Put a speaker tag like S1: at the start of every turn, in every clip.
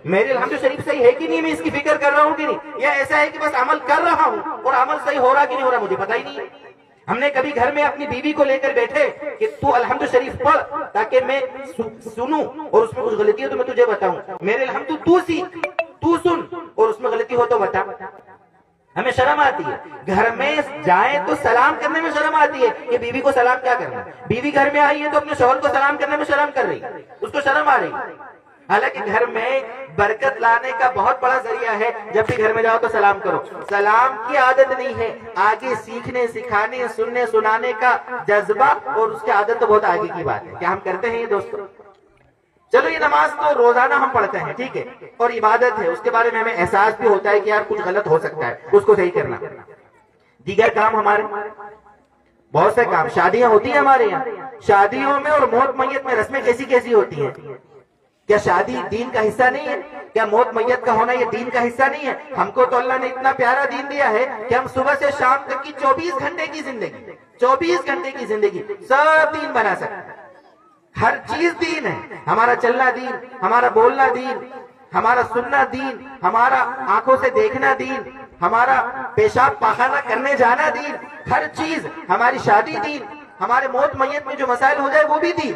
S1: میرے الحمد شریف صحیح ہے کہ نہیں، میں اس کی فکر کر رہا ہوں کہ نہیں، یا ایسا ہے کہ بس عمل کر رہا ہوں اور عمل صحیح ہو رہا کہ نہیں ہو رہا مجھے پتہ ہی نہیں ہے۔ ہم نے کبھی گھر میں اپنی بیوی کو لے کر بیٹھے کہ تو الحمد شریف پڑھ تاکہ میں سنوں اور اس میں کچھ غلطی ہے تو میں تجھے بتاؤں، میرے الحمد تو سیکھ، تو سن اور اس میں غلطی ہو تو بتا۔ ہمیں شرم آتی ہے، گھر میں جائیں تو سلام کرنے میں شرم آتی ہے کہ بیوی کو سلام کیا کرنا، بیوی گھر میں آئی ہے تو اپنے شوہر کو سلام کرنے میں شرم کر رہی، اس کو شرم آ رہی۔ حالانکہ گھر میں برکت لانے کا بہت بڑا ذریعہ ہے، جب بھی گھر میں جاؤ تو سلام کرو۔ سلام کی عادت نہیں ہے، آگے سیکھنے سکھانے سننے سنانے کا جذبہ اور اس کی عادت تو بہت آگے کی بات ہے۔ کیا ہم کرتے ہیں یہ دوستو؟ چلو یہ نماز تو روزانہ ہم پڑھتے ہیں، ٹھیک ہے، اور عبادت ہے، اس کے بارے میں ہمیں احساس بھی ہوتا ہے کہ یار کچھ غلط ہو سکتا ہے، اس کو صحیح کرنا۔ دیگر کام ہمارے بہت سے کام، شادیاں ہوتی ہیں ہمارے یہاں، شادیوں میں اور موت میت میں رسمیں کیسی کیسی ہوتی ہیں؟ کیا شادی دین کا حصہ نہیں ہے؟ کیا موت میت کا ہونا یہ دین کا حصہ نہیں ہے؟ ہم کو تو اللہ نے اتنا پیارا دین دیا ہے کہ ہم صبح سے شام تک کی 24 گھنٹے کی زندگی، 24 گھنٹے کی زندگی سب دین بنا سکتے ہیں۔ ہر چیز دین ہے، ہمارا چلنا دین، ہمارا بولنا دین، ہمارا سننا دین، ہمارا آنکھوں سے دیکھنا دین، ہمارا پیشاب پاخانہ کرنے جانا دین، ہر چیز، ہماری شادی دین، ہمارے موت میت میں جو مسائل ہو جائے وہ بھی دین،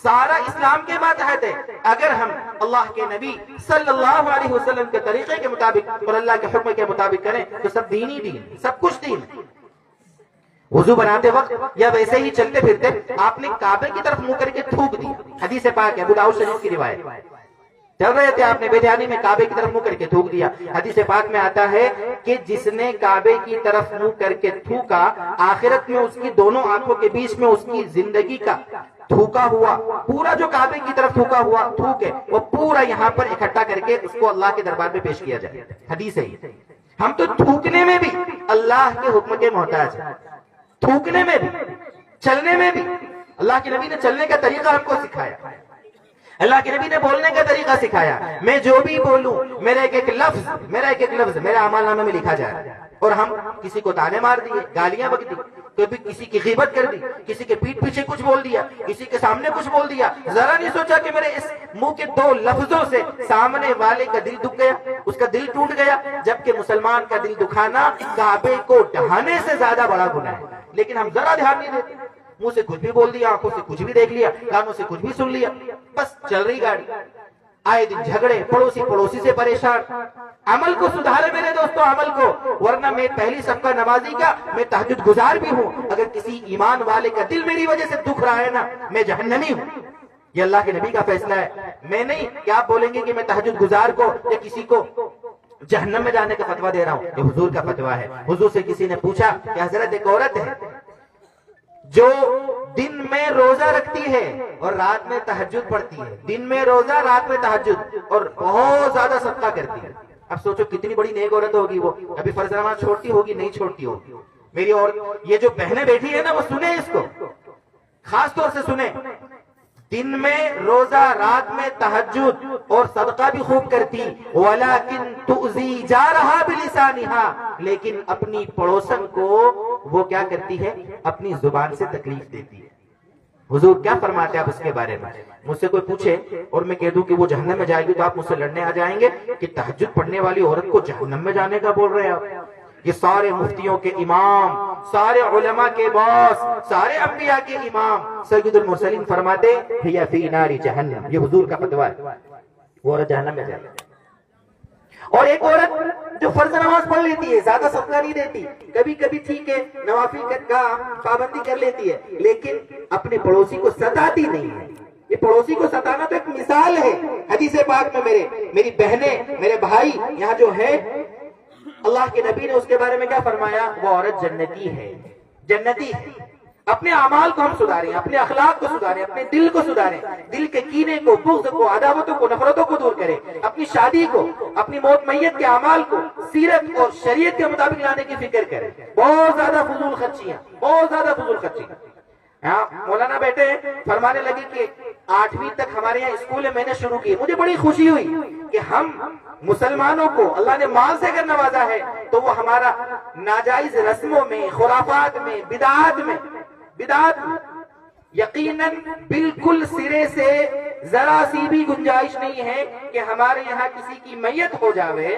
S1: سارا اسلام کے ماتحت ہے۔ اگر ہم اللہ کے نبی صلی اللہ علیہ وسلم کے طریقے کے مطابق اور اللہ کے حکم کے مطابق کریں تو سب دین ہی دین، سب کچھ دین۔ وضو بناتے وقت یا ویسے ہی چلتے پھرتے آپ نے کعبے کی طرف منہ کر کے تھوک دی، حدیث پاک ہے، ابو داؤد شریف کی روایت، چل رہے تھے آپ نے بے دھیانی میں کعبے کی طرف منہ کر کے تھوک دیا۔ حدیث پاک میں آتا ہے کہ جس نے کعبے کی طرف منہ کر کے تھوکا، آخرت میں اس کی دونوں آنکھوں کے بیچ میں اس کی زندگی کا تھوکا ہوا پورا جو کعبے کی طرف تھوکا ہوا تھوک ہے وہ پورا یہاں پر اکٹھا کر کے اس کو اللہ کے دربار میں پیش کیا جائے۔ حدیث ہے یہ۔ ہم تو تھوکنے میں بھی اللہ کے حکم کے محتاج ہیں، تھوکنے میں بھی، چلنے میں بھی۔ اللہ کے نبی نے چلنے کا طریقہ ہم کو سکھایا، اللہ کے نبی نے بولنے کا طریقہ سکھایا۔ میں جو بھی بولوں میرا ایک ایک لفظ میرے اعمال نامے میں لکھا جا رہا ہے۔ اور ہم کسی کو تانے مار دیے، گالیاں بک دی، کبھی کسی کی غیبت کر دی، کسی کے پیٹھ پیچھے کچھ بول دیا، کسی کے سامنے کچھ بول دیا، ذرا نہیں سوچا کہ میرے اس منہ کے 2 لفظوں سے سامنے والے کا دل دکھ گیا، اس کا دل ٹوٹ گیا، جبکہ مسلمان کا دل دکھانا کعبے کو ڈھانے سے زیادہ بڑا گناہ ہے۔ لیکن ہم ذرا دھیان نہیں دیتے، منہ سے کچھ بھی بول دیا، آنکھوں سے کچھ بھی دیکھ لیا، کانوں سے کچھ بھی سن لیا، بس چل رہی گاڑی، آئے دن جھگڑے، پڑوسی سے پریشان۔ عمل کو سدھارے میرے دوستو، عمل کو، ورنہ میں پہلی صف نمازی کا میں تہجد گزار بھی ہوں، اگر کسی ایمان والے کا دل میری وجہ سے دکھ رہا ہے نا، میں جہنمی ہوں۔ یہ اللہ کے نبی کا فیصلہ ہے، میں نہیں کہ آپ بولیں گے کہ میں تہجد گزار کو یا کسی کو جہنم میں جانے کا فتویٰ دے رہا ہوں، یہ حضور کا فتویٰ ہے۔ حضور سے کسی نے پوچھا کہ حضرت ایک عورت ہے جو دن میں روزہ رکھتی ہے اور رات میں تہجد پڑھتی ہے، دن میں روزہ رات میں تہجد، اور بہت زیادہ صدقہ کرتی ہے۔ اب سوچو کتنی بڑی نیک عورت ہوگی وہ، ابھی فرض نماز چھوڑتی ہوگی نہیں چھوڑتی ہوگی میری، اور یہ جو بہنیں بیٹھی ہیں نا وہ سنیں اس کو، خاص طور سے سنیں، دن میں روزہ رات میں تہجد اور صدقہ بھی خوب کرتی، ولیکن تؤذی جارہا بلسانہا، لیکن اپنی پڑوسن کو وہ کیا کرتی ہے، اپنی زبان سے تکلیف دیتی ہے۔ حضور کیا فرماتے ہیں آپ اس کے بارے میں؟ مجھ سے کوئی پوچھے اور میں کہہ دوں کہ وہ جہنم میں جائے گی تو آپ مجھ سے لڑنے آ جائیں گے کہ تہجد پڑھنے والی عورت کو جہنم میں جانے کا بول رہے ہیں آپ؟ یہ سارے مفتیوں کے امام، سارے علماء کے باس، سارے انبیاء کے امام سید المرسلین فرماتے ہی فی نار جہنم، یہ حضور کا فتویٰ ہے، وہ عورت جہنم میں جائے گی۔ اور ایک عورت جو فرض نماز پڑھ لیتی ہے، زیادہ صدقہ نہیں دیتی، کبھی کبھی ٹھیک ہے نوافل کا پابندی کر لیتی ہے، لیکن اپنے پڑوسی کو ستاتی نہیں ہے۔ یہ پڑوسی کو ستانا تو ایک مثال ہے، حدیث پاک میں میری بہنیں، میرے بھائی یہاں جو ہے، اللہ کے نبی نے اس کے بارے میں کیا فرمایا؟ وہ عورت جنتی ہے، جنتی ہے۔ اپنے اعمال کو ہم سدھاریں، اپنے اخلاق کو سدھاریں، اپنے دل کو سدھاریں، دل کے کینے کو، بغض کو، عداوتوں کو، نفرتوں کو دور کریں، اپنی شادی کو، اپنی موت میت کے اعمال کو سیرت اور شریعت کے مطابق لانے کی فکر کریں۔ بہت زیادہ فضول خرچیاں، بہت زیادہ فضول خرچیاں۔ مولانا بیٹے فرمانے لگے کہ 8ویں تک ہمارے یہاں اسکول میں نے شروع کی، مجھے بڑی خوشی ہوئی کہ ہم مسلمانوں کو اللہ نے مال سے اگر نوازا ہے تو وہ ہمارا ناجائز رسموں میں، خرافات میں، بدعات میں یقیناً بالکل سرے سے ذرا سی بھی گنجائش نہیں ہے کہ ہمارے یہاں کسی کی میت ہو جاوے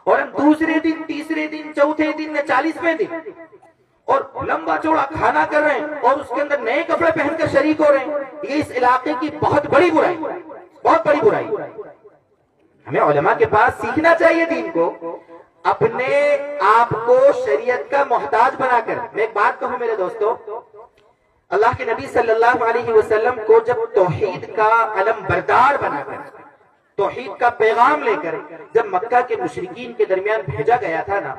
S1: اور ہم دوسرے دن، تیسرے دن، چوتھے دن، 40ویں دن اور لمبا چوڑا کھانا کر رہے ہیں اور اس کے اندر نئے کپڑے پہن کر شریک ہو رہے ہیں۔ یہ اس علاقے کی بہت بڑی برائی، بہت بڑی برائی۔ ہمیں علماء کے پاس سیکھنا چاہیے دین کو، اپنے آپ کو شریعت کا محتاج بنا کر۔ میں ایک بات کہوں میرے دوستو، اللہ کے نبی صلی اللہ علیہ وسلم کو جب توحید کا علم بردار بنا کر، توحید کا پیغام لے کر جب مکہ کے مشرکین کے درمیان بھیجا گیا تھا نا،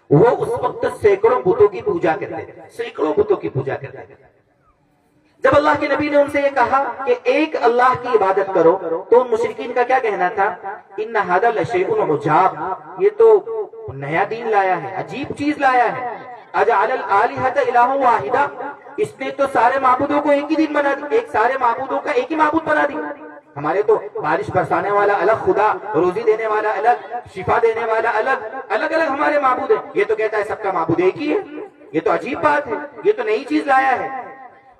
S1: وہ اس وقت سینکڑوں بتوں کی پوجا کرتے تھے، سینکڑوں بتوں کی پوجا کرتے تھے۔ جب اللہ کے نبی نے ان سے یہ کہا کہ ایک اللہ کی عبادت کرو، تو ان مشرکین کا کیا کہنا تھا؟ ان ھذا لشیء عجاب، یہ تو نیا دین لایا ہے، عجیب چیز لایا ہے۔ اجعل الآلہۃ الہ واحدہ، اس نے تو سارے معبودوں کو ایک ہی دین بنا دی، ایک سارے معبودوں کا ایک ہی معبود بنا دی۔ ہمارے تو بارش برسانے والا الگ خدا، روزی دینے والا الگ، شفا دینے والا الگ، الگ الگ ہمارے معبود ہیں۔ یہ تو کہتا ہے سب کا معبود ایک ہی ہے۔ یہ تو عجیب بات ہے، یہ تو نئی چیز لایا ہے۔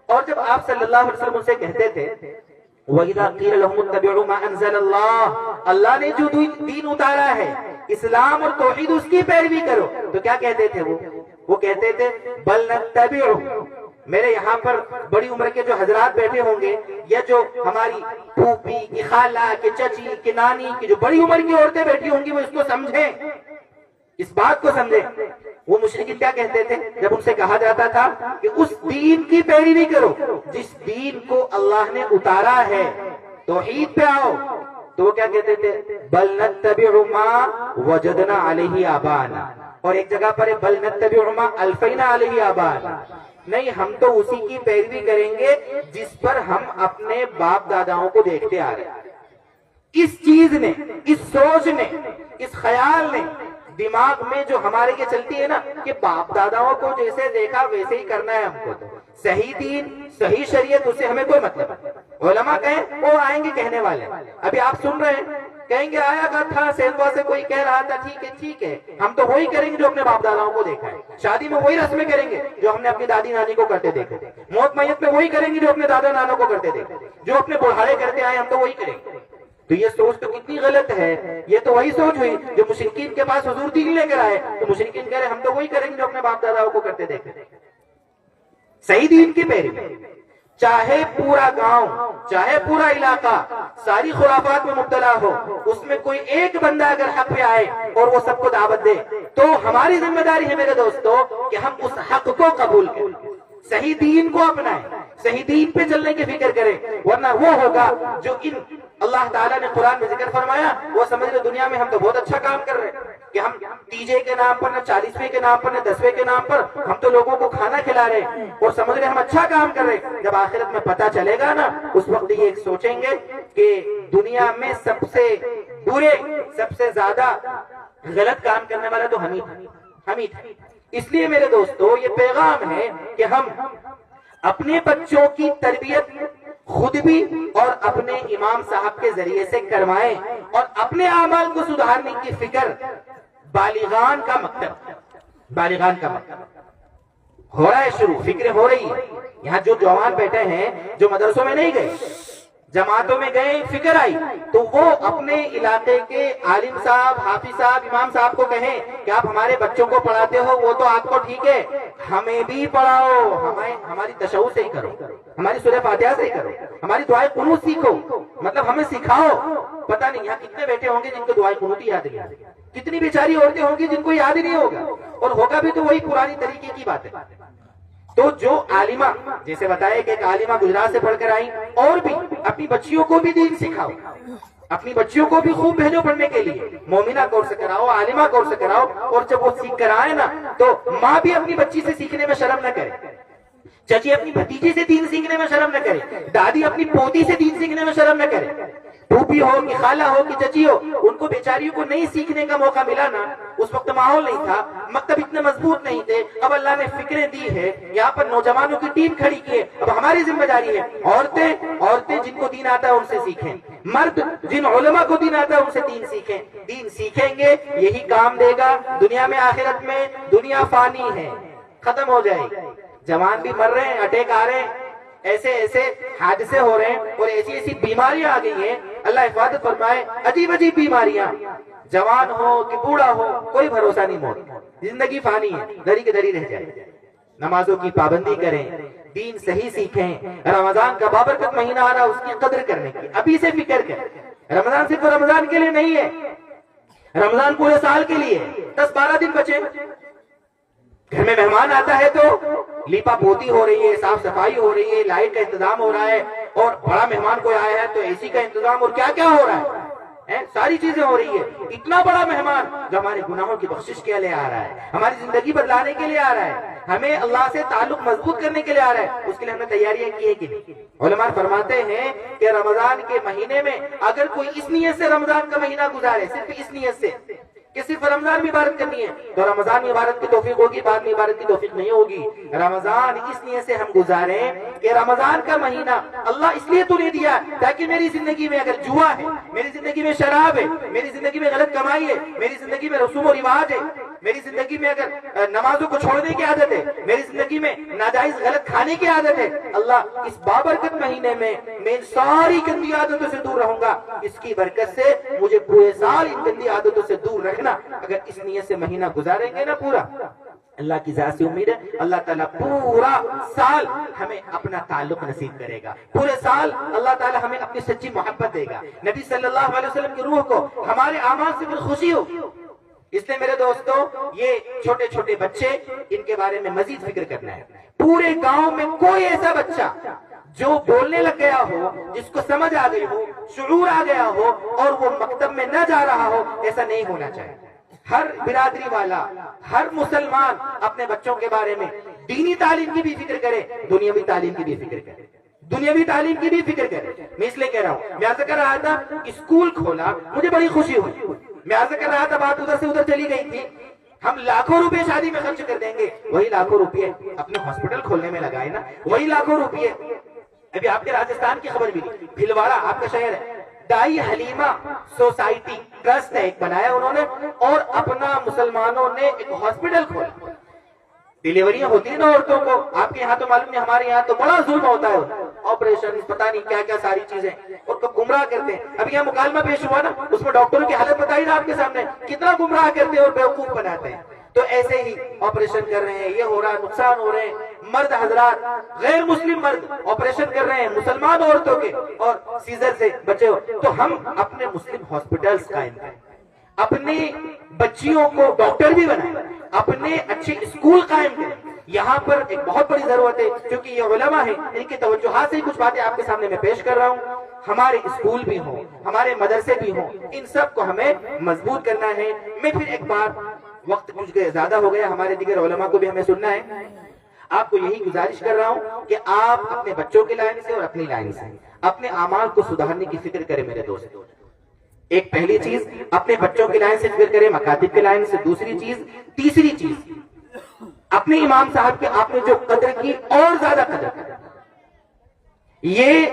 S1: اور جب آپ صلی اللہ علیہ وسلم ان سے کہتے تھے وَإِذَا قِيلَ لَهُمُ اتَّبِعُوا مَا أَنزَلَ اللَّهُ، اللہ نے جو دین اتارا ہے، اسلام اور توحید، اس کی پیروی کرو، تو کیا کہتے تھے وہ کہتے تھے بَلْ نَتَّبِعُ، میرے یہاں پر بڑی عمر کے جو حضرات بیٹھے ہوں گے، یا جو ہماری پھوپھی کی خالہ کی چچی کی نانی کی جو بڑی عمر کی عورتیں بیٹھی ہوں گی، وہ اس کو سمجھیں، اس بات کو سمجھیں۔ وہ مشرکین کیا کہتے تھے جب ان سے کہا جاتا تھا کہ اس دین کی پیروی کرو جس دین کو اللہ نے اتارا ہے، توحید پہ آؤ، تو وہ کیا کہتے تھے؟ بل نتبع ما وجدنا علیہ آبانا، اور ایک جگہ پر بل نتبع ما الفینا علیہ آبانا، نہیں ہم تو اسی کی پیروی کریں گے جس پر ہم اپنے باپ داداؤں کو دیکھتے آ رہے ہیں۔ اس چیز نے، اس سوچ نے، اس خیال نے دماغ میں جو ہمارے یہ چلتی ہے نا کہ باپ داداؤں کو جیسے دیکھا ویسے ہی کرنا ہے ہم کو، صحیح دین، صحیح شریعت، اس سے ہمیں کوئی مطلب نہیں۔ علماء کہیں وہ آئیں گے کہنے والے، ابھی آپ سن رہے ہیں، کہیں گے آیا کا تھا سیلوا سے کوئی کہہ رہا تھا، ٹھیک ہے ٹھیک ہے، ہم تو وہی کریں گے جو اپنے باپ داداؤں کو دیکھا ہے، شادی میں وہی رسمیں کریں گے جو ہم نے اپنی دادی نانی کو کرتے دیکھے، موت میت میں وہی کریں گے جو اپنے دادا نانوں کو کرتے دیکھے، جو اپنے بڑھاڑے کرتے آئے ہم تو وہی کریں گے۔ تو یہ سوچ تو کتنی غلط ہے، یہ تو وہی سوچ ہوئی جو مشرکین کے پاس حضور دین لے کر آئے، تو مشرکین کہہ رہے ہم تو وہی کریں گے جو اپنے باپ داداؤں کو کرتے دیکھے۔ صحیح دین کی پیروی، چاہے پورا گاؤں، چاہے پورا علاقہ ساری خرافات میں مبتلا ہو، اس میں کوئی ایک بندہ اگر حق پہ آئے اور وہ سب کو دعوت دے، تو ہماری ذمہ داری ہے میرے دوستو کہ ہم اس حق کو قبول کریں، صحیح دین کو اپنائیں، صحیح دین پہ چلنے کی فکر کریں، ورنہ وہ ہوگا جو ان اللہ تعالیٰ نے قرآن میں ذکر فرمایا، وہ سمجھ رہے دنیا میں ہم تو بہت اچھا کام کر رہے ہیں کہ ہم تیجے کے نام پر، نہ 40ویں کے نام پر، نہ 10ویں کے نام پر ہم تو لوگوں کو کھانا کھلا رہے ہیں اور سمجھ رہے ہم اچھا کام کر رہے ہیں۔ جب آخرت میں پتہ چلے گا نا، اس وقت یہ سوچیں گے کہ دنیا میں سب سے برے، سب سے زیادہ غلط کام کرنے والا تو ہم ہی تھے۔ اس لیے میرے دوستو یہ پیغام ہے کہ ہم اپنے بچوں کی تربیت خود بھی اور اپنے امام صاحب کے ذریعے سے کروائیں، اور اپنے اعمال کو سدھارنے کی فکر بالغان کا مکتب ہو رہا ہے شروع، فکر ہو رہی ہے۔ یہاں جو جوان بیٹھے ہیں جو مدرسوں میں نہیں گئے، جماعتوں میں گئے، فکر آئی تو وہ اپنے علاقے کے عالم صاحب، حافظ صاحب، امام صاحب کو کہیں کہ آپ ہمارے بچوں کو پڑھاتے ہو، وہ تو آپ کو ٹھیک ہے، ہمیں بھی پڑھاؤ، ہماری تشہد سے ہی کرو، ہماری سورہ فاتحہ سے ہی کرو، ہماری دعائے قنوت سیکھو، مطلب ہمیں سکھاؤ۔ پتہ نہیں یہاں کتنے بیٹھے ہوں گے جن کو دعائے قنوت ہی یاد نہیں آتی، کتنی بیچاری عورتیں ہوں گی جن کو یاد ہی نہیں ہوگا، اور ہوگا بھی تو وہی پرانی طریقے کی بات ہے۔ تو جو عالمہ، جیسے بتایا کہ ایک عالمہ گجرات سے پڑھ کر آئیں، اور بھی اپنی بچیوں کو بھی دین سکھاؤ، اپنی بچیوں کو بھی خوب بھیجو پڑھنے کے لیے، مومنہ کورس کراؤ، عالمہ کورس کراؤ، اور جب وہ سیکھ کر آئے نا تو ماں بھی اپنی بچی سے سیکھنے میں شرم نہ کرے، چچی اپنی بھتیجی سے دین سیکھنے میں شرم نہ کرے، دادی اپنی پوتی سے دین سیکھنے میں شرم نہ کرے، پھوپھی ہو کہ خالہ ہو کہ چچی ہو، ان کو بیچاریوں کو نہیں سیکھنے کا موقع ملا نا، اس وقت ماحول نہیں تھا، مکتب اتنے مضبوط نہیں تھے، اب اللہ نے فکریں دی ہے، یہاں پر نوجوانوں کی ٹیم کھڑی کی ہے، اب ہماری ذمہ داری ہے، عورتیں جن کو دین آتا ہے ان سے سیکھیں، مرد جن علماء کو دین آتا ہے ان سے دین سیکھیں، دین سیکھیں گے یہی کام دے گا دنیا میں آخرت میں۔ دنیا فانی ہے، ختم ہو جائے گی، جوان بھی مر رہے ہیں، اٹیک آ رہے ہیں، ایسے ایسے حادثے ہو رہے ہیں اور ایسی ایسی بیماریاں آ گئی ہیں، اللہ حفاظت فرمائے، عجیب عجیب بیماریاں، جوان ہو کہ بوڑھا ہو کوئی بھروسہ نہیں موت، زندگی فانی ہے، دھری کے دھری رہ جائے۔ نمازوں کی پابندی کریں، دین صحیح سیکھیں، رمضان کا بابرکت مہینہ آ رہا اس کی قدر کرنے کی ابھی سے فکر کریں۔ رمضان صرف رمضان کے لیے نہیں ہے، رمضان پورے سال کے لیے، 10-12 دن بچے، گھر میں مہمان آتا ہے تو لیپا پوتی ہو رہی ہے، صاف صفائی ہو رہی ہے، لائٹ کا انتظام ہو رہا ہے، اور بڑا مہمان کوئی آیا ہے تو اے سی کا انتظام، اور کیا کیا ہو رہا ہے، ساری چیزیں ہو رہی ہے۔ اتنا بڑا مہمان جو ہمارے گناہوں کی بخشش کے لیے آ رہا ہے، ہماری زندگی بدلانے کے لیے آ رہا ہے، ہمیں اللہ سے تعلق مضبوط کرنے کے لیے آ رہا ہے، اس کے لیے ہم نے تیاریاں کی ہے کہ نہیں؟ علماء فرماتے ہیں کہ رمضان کے مہینے میں اگر کوئی اس نیت سے رمضان کا مہینہ گزارے، صرف اس نیت سے کہ صرف رمضان میں عبادت کرنی ہے، تو رمضان میں عبادت کی توفیق ہوگی، بعد میں عبادت کی توفیق نہیں ہوگی۔ رمضان اس نیت سے ہم گزاریں کہ رمضان کا مہینہ اللہ اس لیے تو نہیں دیا تاکہ میری زندگی میں اگر جوا ہے، میری زندگی میں شراب ہے، میری زندگی میں غلط کمائی ہے، میری زندگی میں رسوم و رواج ہے، میری زندگی میں اگر نمازوں کو چھوڑنے کی عادت ہے، میری زندگی میں ناجائز غلط کھانے کی عادت ہے، اللہ اس بابرکت مہینے میں میں ساری گندی عادتوں سے دور رہوں گا، اس کی برکت سے مجھے پورے سال ان گندی عادتوں سے دور رکھنا۔ اگر اس نیت سے مہینہ گزاریں گے نا پورا، اللہ کی ذات سے امید ہے اللہ تعالیٰ پورا سال ہمیں اپنا تعلق نصیب کرے گا، پورے سال اللہ تعالیٰ ہمیں اپنی سچی محبت دے گا، نبی صلی اللہ علیہ وسلم کی روح کو ہمارے اعمال سے پھر خوشی ہوگی۔ اس لیے میرے دوستوں، یہ چھوٹے چھوٹے بچے، ان کے بارے میں مزید فکر کرنا ہے۔ پورے گاؤں میں کوئی ایسا بچہ جو بولنے لگ گیا ہو، جس کو سمجھ آ گئی ہو، شعور آ گیا ہو، اور وہ مکتب میں نہ جا رہا ہو، ایسا نہیں ہونا چاہیے۔ ہر برادری والا، ہر مسلمان اپنے بچوں کے بارے میں دینی تعلیم کی بھی فکر کرے، دنیاوی تعلیم کی بھی فکر کرے، دنیاوی تعلیم کی بھی فکر کرے۔ میں اس لیے کہہ رہا ہوں، میں عرض کر رہا تھا اسکول کھولا، مجھے بڑی خوشی ہوئی، میں عرض کر رہا تھا بات ادھر سے ادھر چلی گئی تھی، ہم لاکھوں روپے شادی میں خرچ کر دیں گے، وہی لاکھوں روپے اپنے ہاسپٹل کھولنے میں لگائے نا، وہی لاکھوں روپے۔ ابھی آپ کے راجستھان کی خبر ملی، بھلواڑہ آپ کا شہر ہے، دائی حلیمہ سوسائٹی ٹرسٹ ہے ایک بنایا انہوں نے، اور اپنا مسلمانوں نے ایک ہاسپٹل کھولا۔ ڈیلیوریاں ہوتی ہیں نا عورتوں کو، آپ کے یہاں تو معلوم نہیں، ہمارے یہاں تو بڑا ظلم ہوتا ہے، آپریشن پتہ نہیں کیا کیا ساری چیزیں، اور کو گمراہ کرتے ہیں۔ ابھی یہاں مکالمہ پیش ہوا نا، اس میں ڈاکٹروں کی حالت بتائی نا آپ کے سامنے، کتنا گمراہ کرتے ہیں اور بیوقوف بناتے ہیں۔ تو ایسے ہی آپریشن کر رہے ہیں، یہ ہو رہا ہے، نقصان ہو رہے ہیں، مرد حضرات، غیر مسلم مرد آپریشن کر رہے ہیں مسلمان عورتوں کے، اور سیزر سے بچے ہو۔ تو ہم اپنے مسلم ہاسپٹلز قائم کریں، اپنی بچیوں کو ڈاکٹر بھی بنائیں، اپنے اچھے اسکول قائم کریں۔ یہاں پر ایک بہت بڑی ضرورت ہے، کیونکہ یہ علماء ہیں، ان کی توجہات سے کچھ باتیں آپ کے سامنے میں پیش کر رہا ہوں۔ ہمارے اسکول بھی ہوں، ہمارے مدرسے بھی ہوں، ان سب کو ہمیں مضبوط کرنا ہے۔ میں پھر ایک بار، وقت کچھ زیادہ ہو گیا، ہمارے دیگر علماء کو بھی ہمیں سننا ہے، آپ کو یہی گزارش کر رہا ہوں کہ آپ اپنے بچوں کی لائن سے اور اپنی لائن سے اپنے اعمال کو سدھارنے کی فکر کریں میرے دوست۔ ایک پہلی چیز اپنے بچوں کی لائن سے فکر کریں، مکاتب کی لائن سے، دوسری چیز، تیسری چیز اپنے امام صاحب کے آپ نے جو قدر کی اور زیادہ قدر، یہ